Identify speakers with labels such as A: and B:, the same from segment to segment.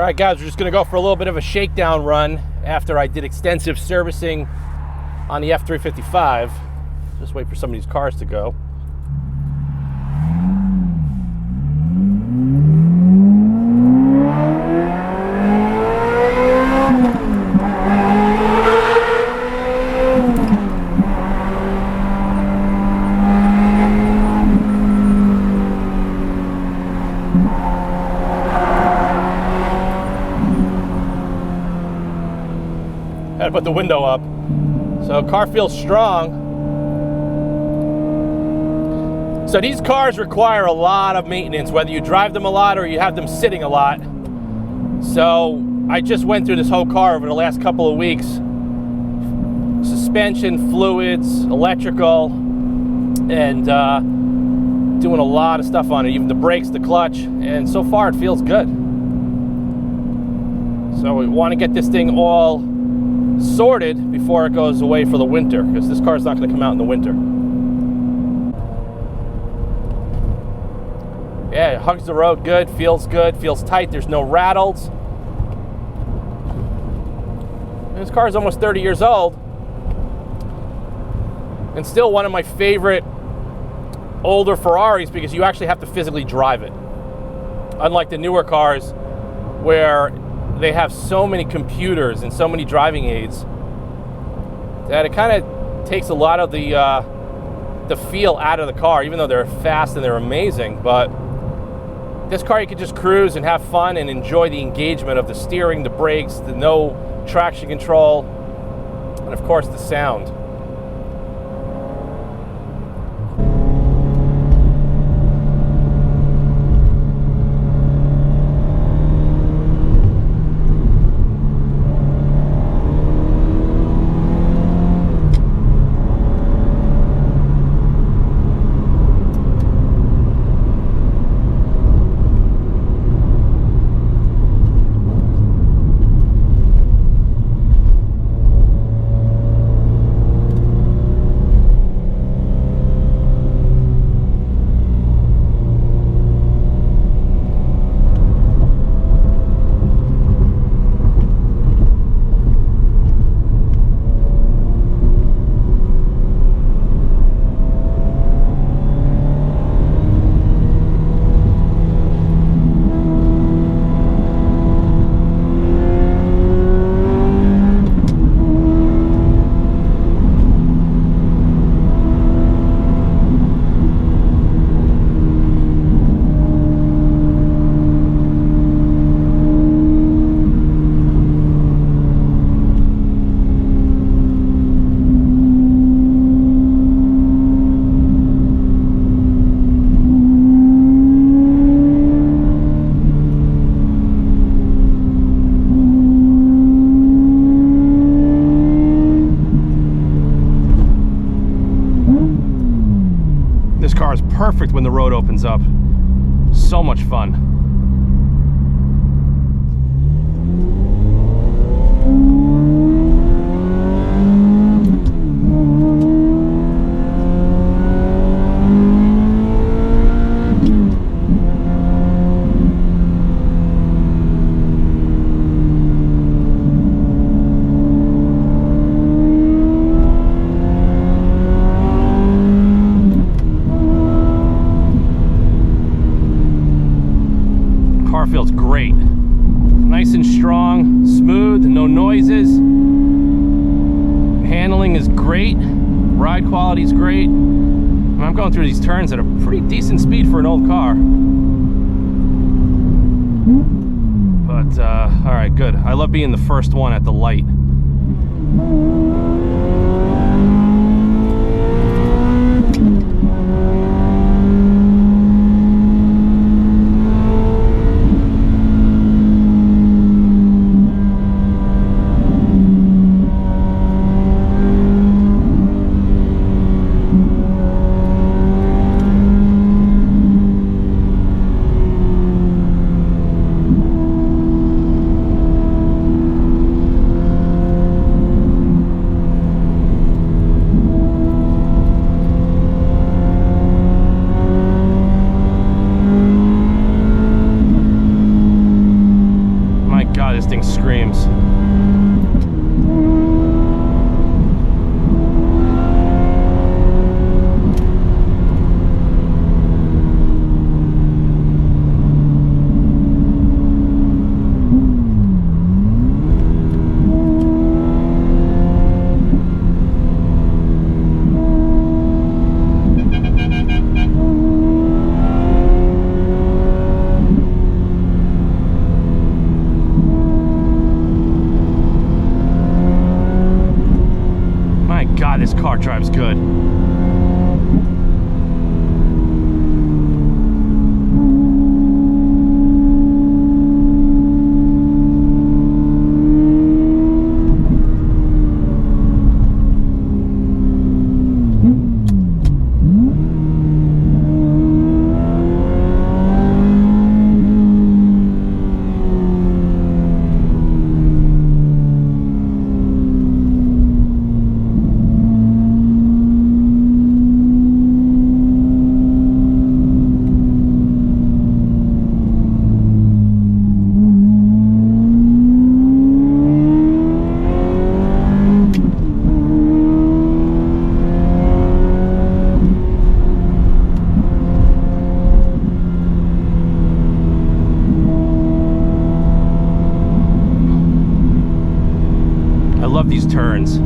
A: Alright guys, we're just going to go for a little bit of a shakedown run after I did extensive servicing on the F355. Just wait for some of these cars to go. Had to put the window up. So car feels strong. So these cars require a lot of maintenance, whether you drive them a lot or you have them sitting a lot. So I just went through this whole car over the last couple of weeks. Suspension, fluids, electrical, and doing a lot of stuff on it, even the brakes, the clutch, and so far it feels good. So we want to get this thing all sorted before it goes away for the winter, because this car is not going to come out in the winter. Yeah, it hugs the road good, feels tight, there's no rattles. This car is almost 30 years old and still one of my favorite older Ferraris, because you actually have to physically drive it. Unlike the newer cars where they have so many computers and so many driving aids that it kind of takes a lot of the feel out of the car, even though they're fast and they're amazing. But this car, you can just cruise and have fun and enjoy the engagement of the steering, the brakes, the no traction control, and of course the sound. This car is perfect when the road opens up. So much fun. Feels great. Nice and strong, smooth, no noises. Handling is great. Ride quality is great. And I'm going through these turns at a pretty decent speed for an old car. But, all right, good. I love being the first one at the light. screams. God, this car drives good. I love these turns.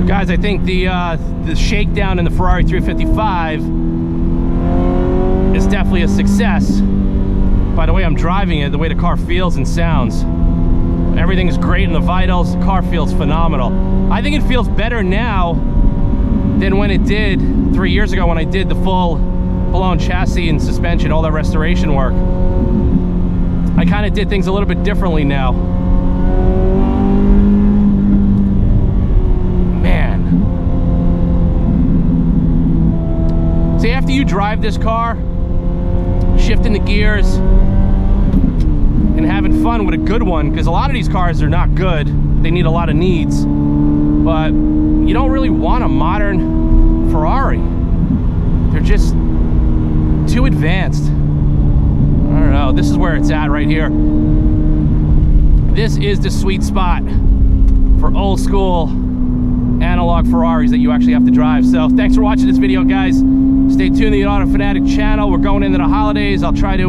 A: Guys, I think the shakedown in the Ferrari 355 is definitely a success. By the way I'm driving it, the way the car feels and sounds, everything is great in the vitals. The car feels phenomenal. I think it feels better now than when it did 3 years ago when I did the full blown chassis and suspension, all that restoration work. I kind of did things a little bit differently now. See, after you drive this car, shifting the gears and having fun with a good one, because a lot of these cars are not good, they need a lot of needs, but you don't really want a modern Ferrari. They're just too advanced. I don't know, this is where it's at right here. This is the sweet spot for old school analog Ferraris that you actually have to drive. So thanks for watching this video, guys. Stay tuned to the Auto Fanatic channel. We're going into the holidays. I'll try to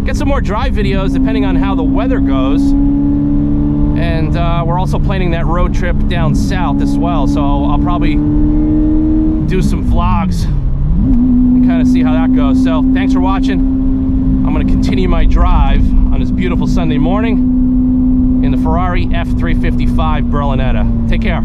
A: get some more drive videos depending on how the weather goes. And we're also planning that road trip down south as well. So I'll probably do some vlogs and kind of see how that goes. So thanks for watching. I'm going to continue my drive on this beautiful Sunday morning in the Ferrari F355 Berlinetta. Take care.